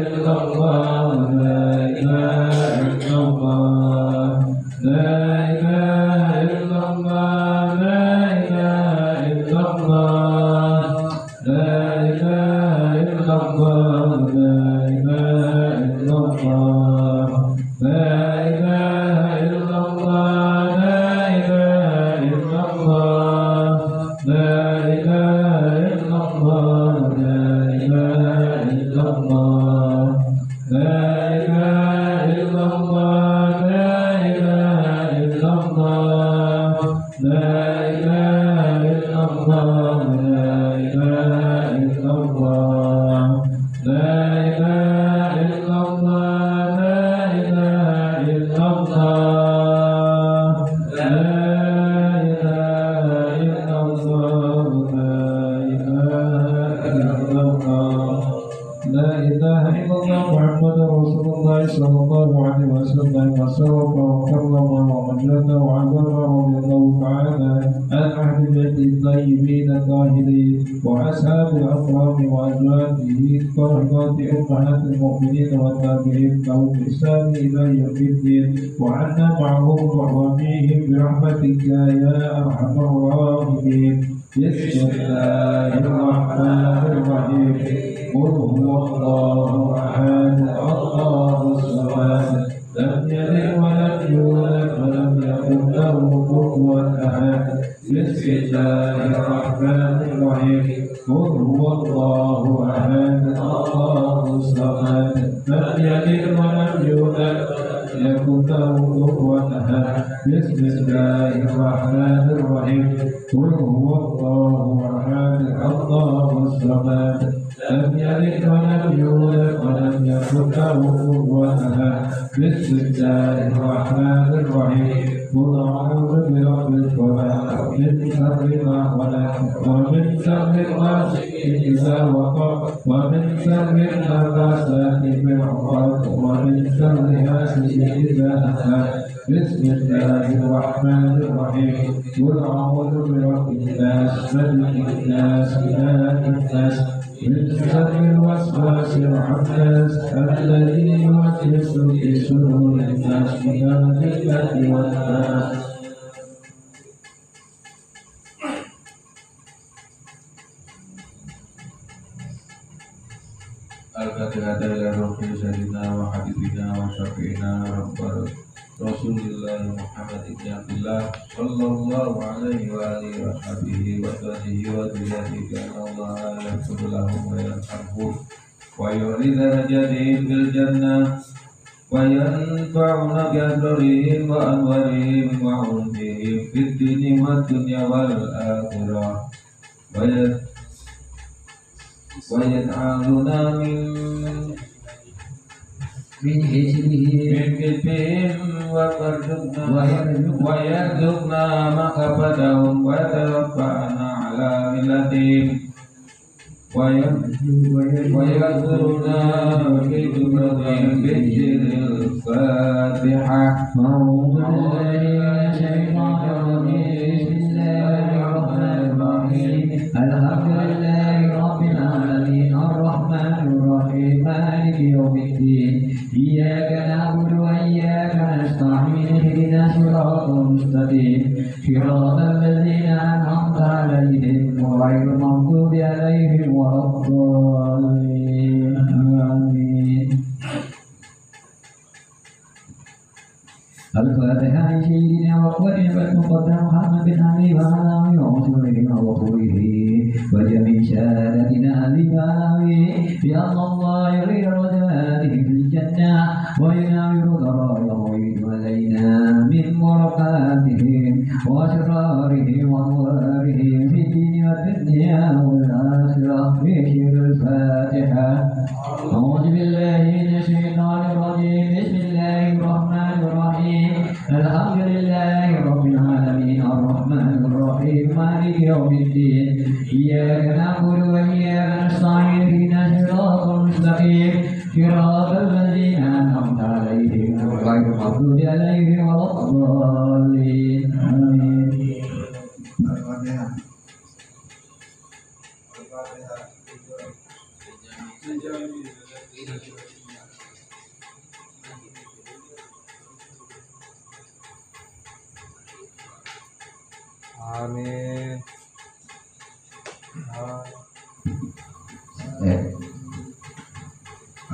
إلا الله لا إله إلا الله لا إله إلا الله لا إله إلا الله لا إله إلا الله لا إله إلا الله لا إله إلا الله لا إله إلا الله لا إله إلا الله لا إله إلا الله لا إله إلا الله لا إله إلا الله لا إله إلا الله لا إله إلا الله لا إله إلا الله لا إله إلا الله لا إله إلا الله محمد رسول الله صلى الله عليه وسلم وسرف وكرم ومجد وعظم رضي الله تعالى عن أهل البيت الطيبين الطاهرين وأصحاب الأكرام وأزواجه الطاهرات أمهات المؤمنين والتابعين لهم بإحسان إلى يوم الدين وعنا معهم وجميعهم برحمتك يا أرحم الراحمين. بسم الله الرحمن الرحيم. قل هو الله أحد الله الصمد لم يلد ولم يولد ولم يكن له كفوا أحد. بسم الله الرحمن الرحيم. قل هو الله أحد الله الصمد لم يلد ولم يولد يكن له كفوا أحد. بسم الله الرحمن الرحيم. قل هو الله أحد الله الصمد لم يلد ولم يولد ولم يكن له كفوا أحد. بسم الله الرحمن الرحيم. قل أعوذ برب الفلق من شر ما خلق ومن شر غاسق إذا وقب ومن شر النفاثات في العقد ومن شر حاسد إذا حسد. بسم الله الرحمن الرحيم. قل أعوذ برب الناس ملك الناس إله الناس من شر الوسواس الخناس الذي يوسوس في صدور الناس من الجنة والناس. الفاتحة إلى روح سيدنا وحبيبنا وشفيعنا رب رسول الله محمد بن عبد الله صلى الله عليه وآله وصحبه وسلم وذريته كان الله يغفر لهم ويرحمهم ويعلي درجاتهم في الجنة وينفعنا بأسرارهم وأنوارهم وعلومهم في الدين والدنيا والآخرة ويجعلنا من حزبهم ويرزقنا محبتهم ويتوفانا على ملتهم ويذكرنا في جملتهم بذكر الفاتحة. أعوذ بالله من الشيطان الرجيم. بسم الله الرحمن الرحيم. الحمد لله رب العالمين الرحمن الرحيم مالك يوم الدين إياك نعبد وإياك نستعين اهدنا الصراط المستقيم صراط الذين أنعمت عليهم غير المغضوب عليهم ولا الضالين آمين. الفاتحة لسيدنا وقوتنا المقدم محمد بن علي وعلى آله وصحبه وصحبه وجميع سادتنا الإمامي بأن الله يريد رجائهم في الجنة ويناور ضرائرهم علينا من بركاتهم وأسرارهم وأنوارهم في الدين والدنيا والآخرة. بشر الفاتحة. أعوذ بالله من الشيطان الرجيم. بسم الله الرحمن الرحيم. الحمد لله رب العالمين الرحمن الرحيم مالك يوم الدين إياك نعبد وإياك نستعين اهدنا الصراط المستقيم صراط الذين أنعمت عليهم غير المغضوب عليهم ولا الضالين آمين. الفاتحة. Amin.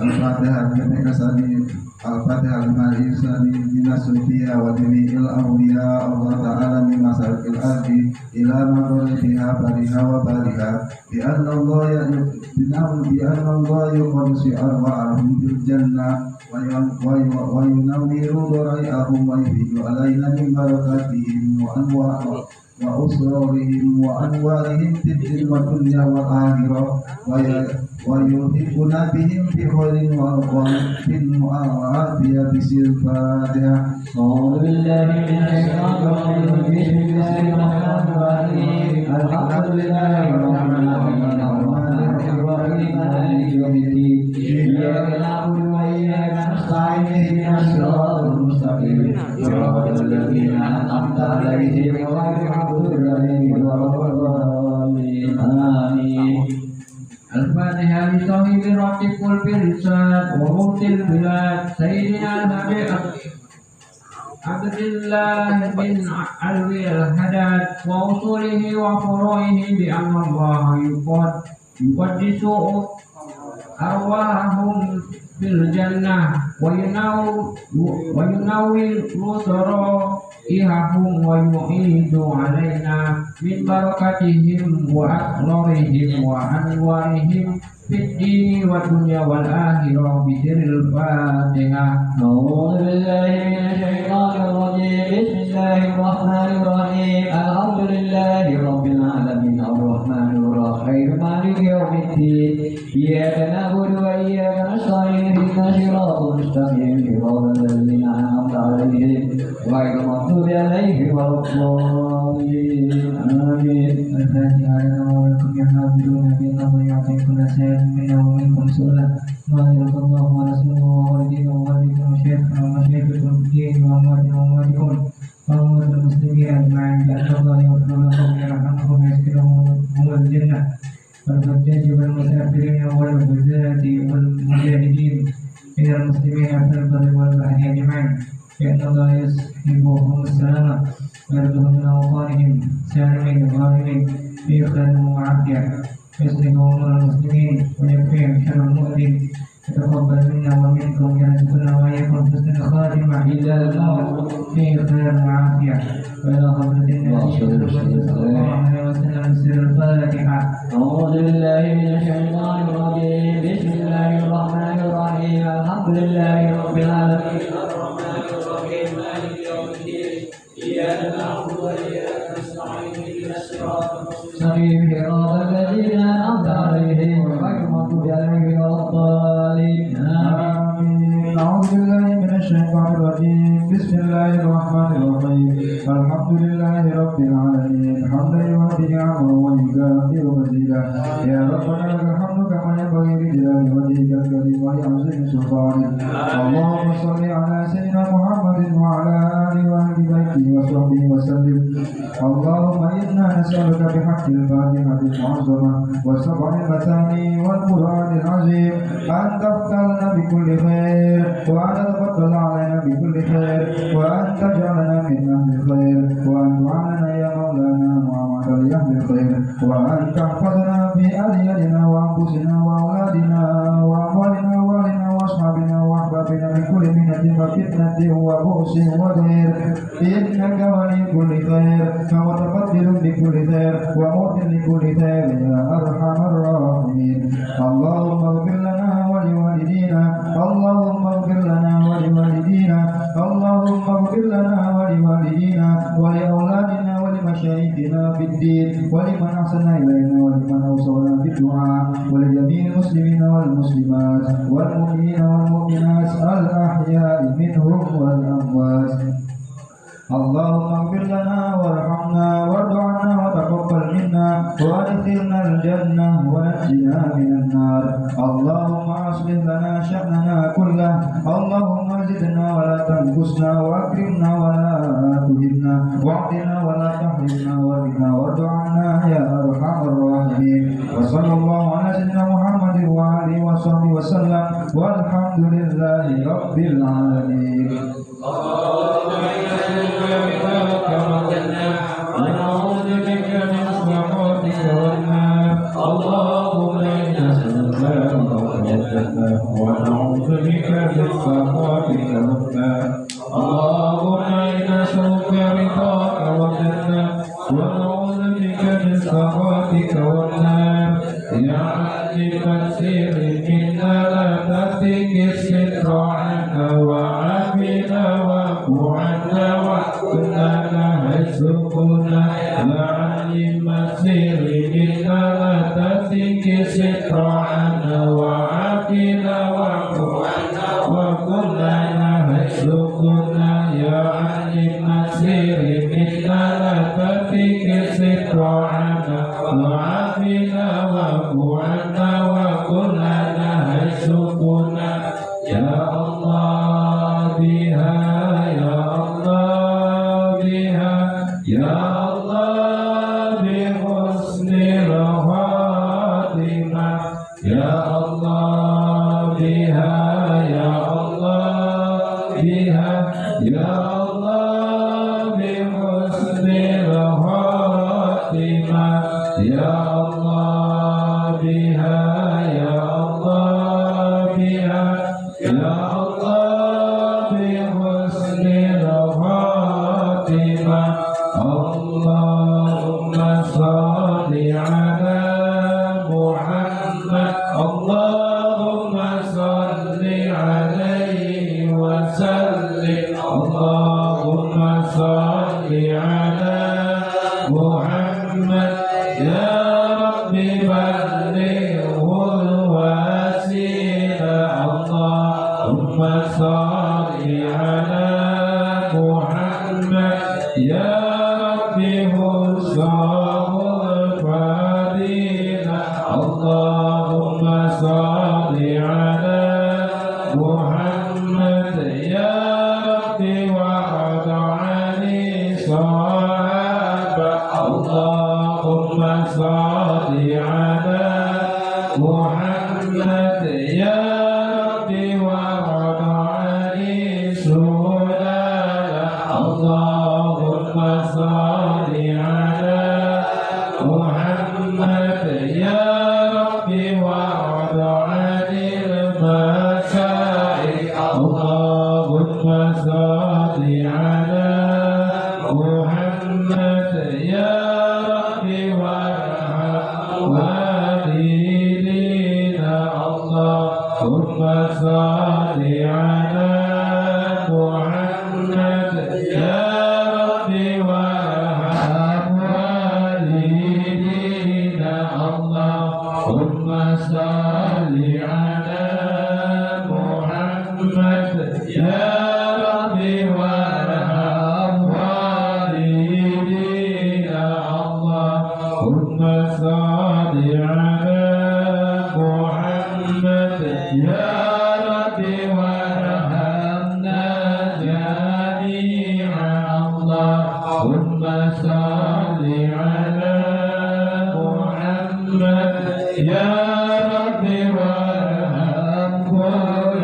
Al-Fatihah ketika sani Al-Fatihah al-Mali sani Minas Sufiya wa Jami'il Awliya Allah Ta'ala min masalikil ardi ila maghribiha bariha wa bariha bi anna Allah yuqaddisu arwa'ahum bil jannah wa yunawwiru dhura'ahum wa yuhiju alaina min barakatihim wa usrarihim wa anwarihim fid dunya wal akhirah wa yuhibbuna bihim fi khairin wa fil mu'afiyah bisil Fatihah. أعوذ بالله من الشيطان الرجيم بسم الله الرحمن الرحيم الحمد لله رب العالمين الرحمن الرحيم مالك يوم الدين إياك نعبد وإياك نستعين اهدنا الصراط المستقيم صراط الذين أنعمت عليهم غير المغضوب عليهم ولا الضالين آمين. الفاتحة لصاحب راتب الرسالة ومفتي البلاد سيدنا النبي عبد الله بن علوي الحداد وأصوله وفروعه بأن الله يقدس أرواحهم في الجنة وينور سرائرهم ويعيد علينا من بركتهم وأسرارهم وأنوارهم في الدين والدنيا والآخرة بسر الفاتحة. أعوذ بالله من الشيطان الرجيم بسم الله الرحمن الرحيم الحمد لله رب العالمين الرحمن الرحيم مالك يوم الدين إياك نعبد وإياك نستعين اهدنا الصراط المستقيم صراط الذين أنعمت عليهم غير المغضوب عليهم ولا الضالين آمين. الفاتحة لكم يحافظون بالله يعطي كل شيء منا ومنكم سؤلا ما يرضى الله ورسوله ووالدينا ووالدكم وشيخنا ومشايخكم في الدين وأمواتنا وأمواتكم وأموات المسلمين أجمعين بأن الله يغفر لكم ويرحمكم ويسكنهم الجنة والحجاج والمسافرين والغزاة والمجاهدين من المسلمين في البر والبحر أجمعين بأن الله يصحبهم السلامة ويرزقهم من أوطانهم سالمين غانمين في خير وعافية يصلح أمور المسلمين ويكفيهم شر المؤمن يتقبل منا ومنكم يرزقنا وإياكم حسن الخاتمة إلا الله في خير وعافية وإلى خبرة النبي صلى الله عليه وسلم سر الفاتحة. أعوذ بالله من الشيطان الرجيم بسم الله الرحمن الرحيم الحمد لله رب العالمين الرحمن الرحيم مالك يوم الدين إياك نعبد وإياك نستعين اهدنا الصراط المستقيم صراط الذين أنعمت عليهم غير المغضوب عليهم ولا الضالين آمين. أعوذ بالله من الشيطان الرجيم بسم الله الرحمن الرحيم الحمد لله رب العالمين حمدا يوافي نعمه ويكافئ مزيدا يا ربنا لك الحمد كما ينبغي لجلال وجهك الكريم ولعظيم سلطانك. اللهم صل على سيدنا محمد وعلى آله وأهل بيته وصحبه وسلم. اللهم إنا نسألك بحق الفاتحة المعظمة والسبع المثاني والقرآن العظيم أن تفتح لنا بكل خير وأن تتفضل علينا بكل خير وأن تجعلنا من أهل الخير وأن تعاننا يا مولانا معاملة لأهل الخير وأن تحفظنا في أهلنا وأنفسنا وأولادنا وأموالنا وأهلنا وأصحابنا وأحبابنا من كل منة وفتنة وبؤس وضير إنك ولي كل خير ومتقبل بكل خير ومؤت لكل خير يا أرحم الراحمين. اللهم اغفر لنا ولوالدينا اللهم اغفر لنا ولوالدينا اللهم اغفر لنا ولوالدينا ولأولادنا ولمشايخنا في الدين ولمن أحسن إلينا ولمن أوصلنا بالدعاء ولجميع المسلمين والمسلمات والمؤمنين والمؤمنات الأحياء منهم والأموات. اللهم اغفر لنا وارحمنا وارحمنا وارض عنا وتقبل منا وادخلنا الجنة ونجنا من النار. اللهم أصلح لنا شأننا كله، اللهم زدنا ولا تنقصنا، وأكرمنا ولا تهنا، واعطنا ولا تحرمنا، وارنا وارض عنا يا أرحم الراحمين. وصلى الله على سيدنا محمد وآله وصحبه وسلم، والحمد لله رب العالمين. ونعوذ بك من سخطك والنار. اللهم إنا نسألك الجنة ونعوذ بك من سخطك والنار. اللهم إنا نسألك رضاك والجنة ونعوذ بك من سخطك والنار. يا عالم السر منا لا تفتك الستر عنا وعافنا واعف عنا واحكمنا حيثنا. يا عالم السر منا لا تفتك الستر عنا وعافنا واعف عنا واحكمنا حيثنا. يا عالم السر منا لا تفتك الستر عنا وعافنا واعف عنا واحكمنا حيثنا. يا الله بها يا الله بها يا الله بحسن الخاتمة. يا الله بها يا الله بها يا الله بحسن الخاتمة. يا الله بها يا الله بها يا الله بحسن الخاتمة. اللهم صل على محمد. اللهم صل عليه وسلم. اللهم صل على محمد. يا رب بلغه الوسيلة. اللهم صل على محمد. يا رب حسن الفضيلة. اللهم صل على محمد. يا رب وعد علي صحابة. اللهم صل على محمد. يا رب وعد علي سلالة. اللهم صل على محمد. يا رب وعد علي المشايخ. اللهم صل على محمد. يا رب وارحم والدينا. اللهم صل على محمد. يا رب وارحم والدينا. اللهم صل على محمد. يا رب وارحم والدينا. اللهم صل على محمد. يا رب وارحمنا جميعا. اللهم صل على محمد. يا رب وارحم كل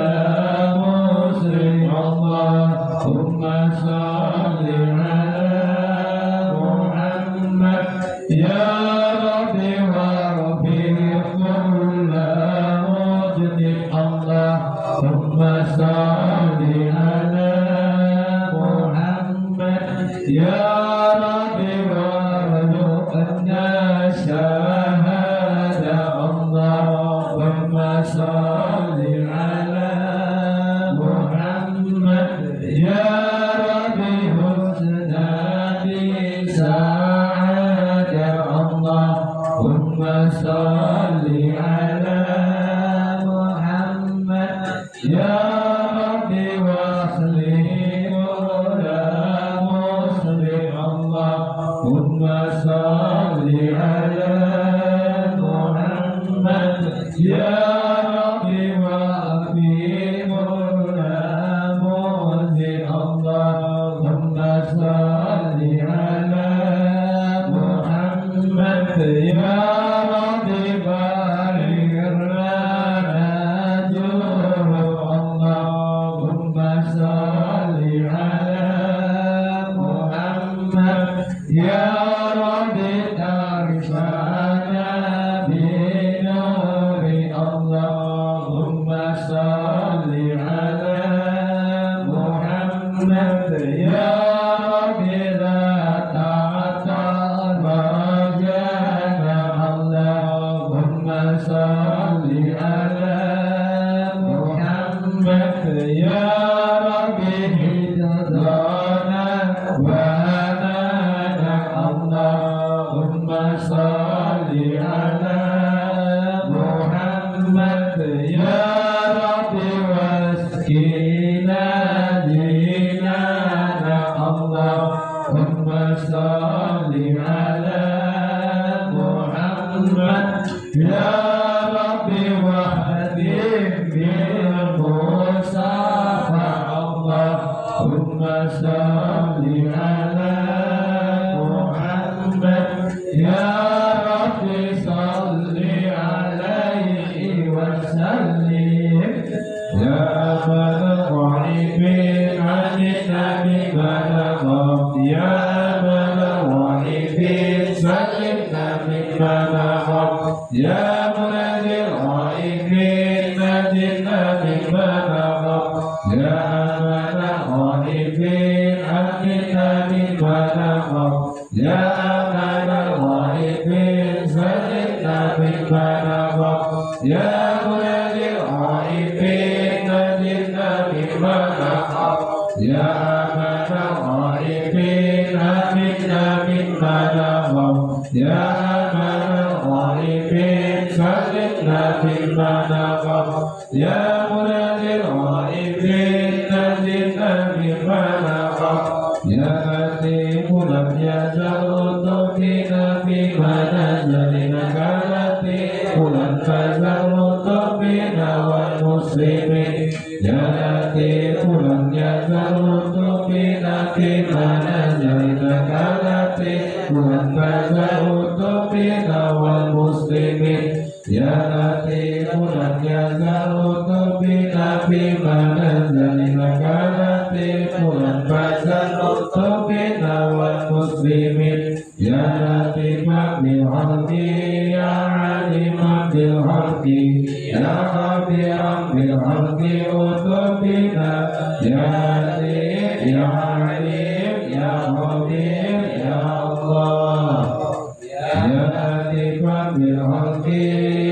مسلم. اللهم صل على محمد. يا رب واغفر كل مذنب. اللهم صل على محمد. يا رب وارزقنا شهادة. اللهم صل على محمد. يا رب حسنا بسعادة. اللهم صل على محمد. يا رب واصلح كل مسلم. اللهم يا رب لا تعطل رجانا اللهم صل على محمد يا رب هدانا وهدانا اللهم صل على محمد يا رب واسقنا ديننا اللهم صل على محمد يا رب واهدنا بالمصطفى اللهم صل على محمد يا رب صل عليه وسلم يا من غائبين عن النبي بلغ يا من غائبين سلمنا من بلغ يا من الغائبين نجنا من بلغ يا من غائبين عن النبي بلغ يا من الغائبين سلمنا من بلغ يا من الغائبين نجنا من بلغ يا من الغائبين عمنا من بلغ يا من الغائبين سلمنا من بلغ يا من الغائبين نجنا من بلغ يا لطيف لم يزل بنا في منازلنا كلطيف لم تزل بنا والمسلمين يا لطيف لم يزل بنا في منازلنا كلطيف لم تزل بنا والمسلمين يا لطيف لم يزل بنا في منازلنا كلطيف لم تزل بنا والمسلمين يا لطيفا بالحق يا عليما بالحق يا خبيرا بالحق أتوبنا يا لطيف يا عليم يا خبير يا الله يا لطيفا بالحق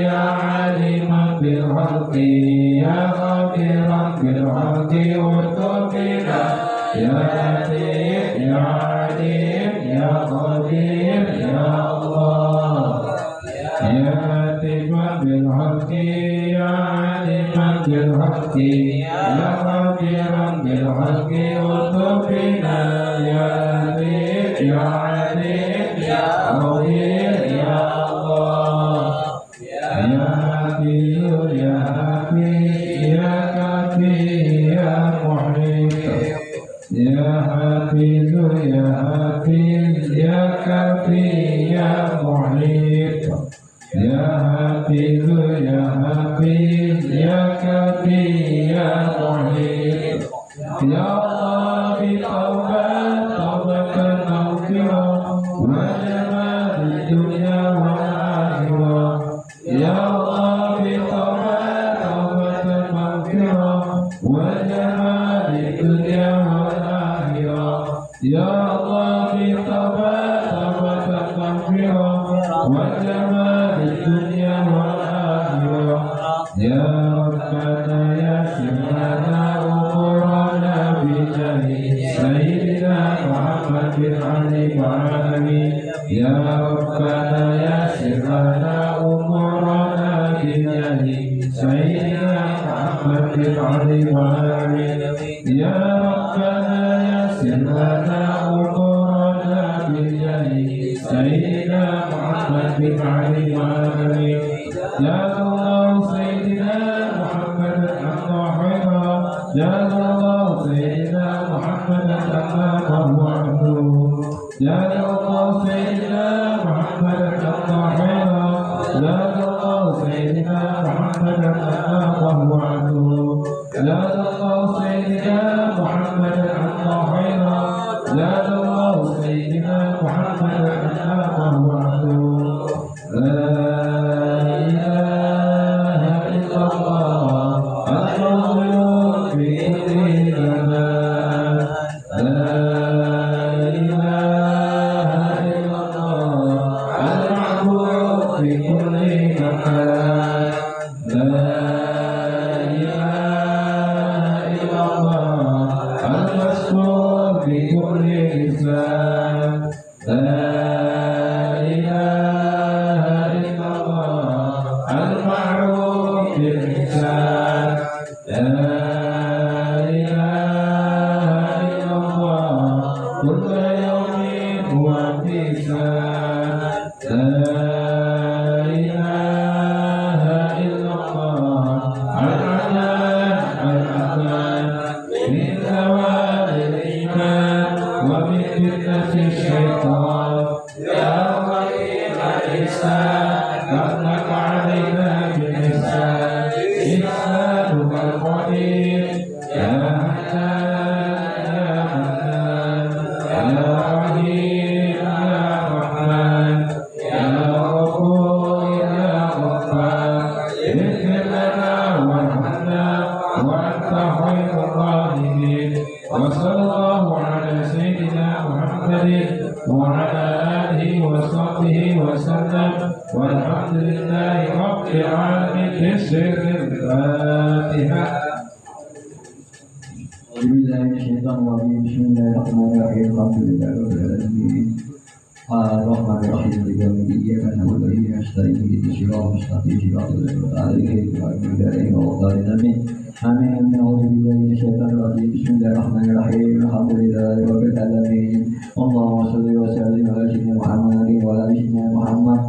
يا عليما بالحق يا خبيرا بالحق أتوبنا يا لطيف يا عليم يا خبير يا الله يا لطيفا بالحق يا عليما بالحق يا خبيرا بالحق أتوبنا يا لطيف يا عليم يا خبير يا الله يا حفيظ يا حفيظ يا كافي يا محيط يا حفيظ يا حفيظ يا كافي يا محيط يا حفيظ يا حفيظ يا كافي يا محيط يا الله بتوبة توبة مغفرة وجمال الدنيا والآخرة يا الله بتوبة توبة مغفرة وجمال الدنيا والآخرة يا الله بتوبة توبة مغفرة وجمال الدنيا والآخرة يا ربنا يسر لنا أمورنا بجاه سيدنا محمد بن علي العالمين يا ربنا يسر لنا أمورنا بجاه سيدنا محمد بن علي العالمين يا ربنا يسر لنا أمورنا بجاه سيدنا محمد بن علي العالمين يا الله سيدنا محمد الطاهر يا الله سيدنا محمد الله وحده يا الله سيدنا محمد الطاهر يا الله سيدنا محمد الله وحده يا الله سيدنا محمد الطاهر يا الله سيدنا محمد الله وحده لا إله إلا الله الرسول في ديننا لا إله إلا الله كل يوم هو في شان لا إله إلا الله الرحمن من زوال الإيمان ومن فتنة الشيطان يا رحيم الإحسان فضلك علينا بالإحسان إحسانك القدير يا حنان يا رحيم يا رحمن يا غفور يا غفار اغفر لنا وارحمنا وأنت خير الراحمين وصلى الله على سيدنا محمد وعلى آله وصحبه وسلم والحمد لله رب العالمين بسر الفاتحة. أعوذ بالله من الشيطان الرجيم بسم الله الرحمن الرحيم الحمد لله رب العالمين الرحمن الرحيم مالك يوم الدين إياك نعبد وإياك نستعين اهدنا الصراط المستقيم صراط الذين أنعمت عليهم غير المغضوب عليهم ولا الضالين آمين آمين أعوذ بالله من الشيطان الرجيم بسم الله الرحمن الرحيم الحمد لله رب العالمين اللهم صل وسلم على سيدنا محمد وعلى آل سيدنا محمد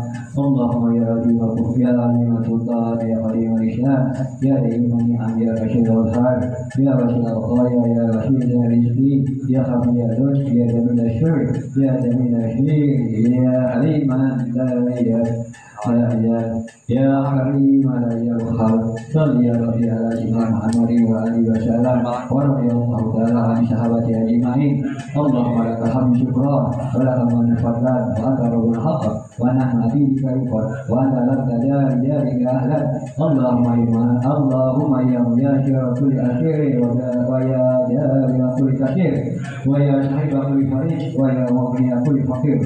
اللهم يا عظيم الكفر يا عظيم السلطان يا قديم الإسلام يا دائم النعم يا رشيد الخير يا رشيد الغاية يا رشيد الرزق يا خفي اللطف يا جميل الشر يا جميل الشير يا حليم لا يا حريم لا يرحم صل يا ربي على سيدنا محمد وآله وسلم ورضي الله تعالى عن صحابته أجمعين اللهم لك الحمد شكرا ولك من فضلا وأنت رب الحق ونحن عبيدك يقر وأنت لك دار دارك أهلا اللهم يا مياشر كل أخير ويا جابر كل كثير ويا صاحب كل فريق ويا مغني كل فقير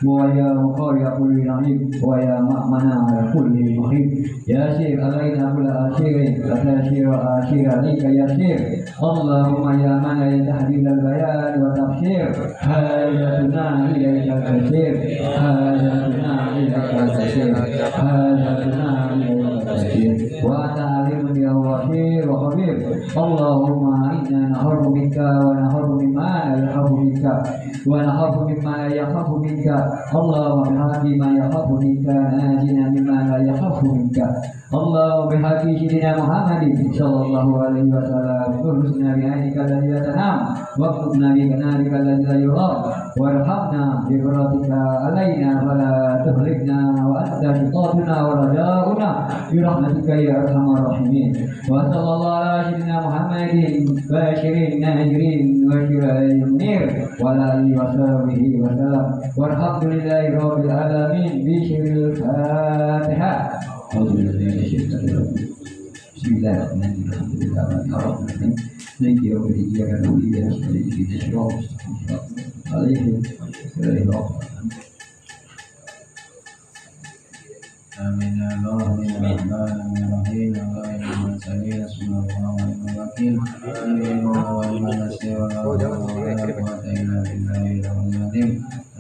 ويا مقاري كل نعيم ويا مأمنا على كل مخيف يسير علينا كل أسير فتسير أسير عليك يسير اللهم يا من لا تحديد البيان وتفسير حاجتنا إليك الكثير حاجتنا إليك الكثير حاجتنا إليك الكثير وأنت عليم يا وخير وخبير اللهم إنا نخاف منك ونخاف مما لا يخاف منك ونخاف مما لا يخاف منك اللهم بحق ما يخاف منك ناجنا مما لا يخاف منك اللهم بحق سيدنا محمد صلى الله عليه وسلم ارزقنا بعينك الذي لا تنام واكتبنا بكنارك الذي لا يرام وارحمنا بفضلك علينا فلا تهلكنا وأنت شقاؤنا ورجاؤنا برحمتك يا أرحم الراحمين وصلى الله على سيدنا محمد باشر الناجرين وشفاء المنير وعلى آله وصحبه وسلم والحمد لله رب العالمين بشر الفاتحة. أعوذ بالله من الشيطان الرجيم بسم الله الرحمن الرحيم مالك يوم الدين إياك نعبد وإياك نستعين اهدنا الصراط المستقيم صراط عليهم غير المغضوب آمين يا الله الرحمن الرحيم غير المرسلين صلى الله عليه وسلم آمين وما نسير ولا قوة إلا بالله العظيم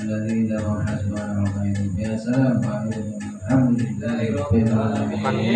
الذي له الحسبان والخير يا سلام عليكم الحمد لله رب العالمين.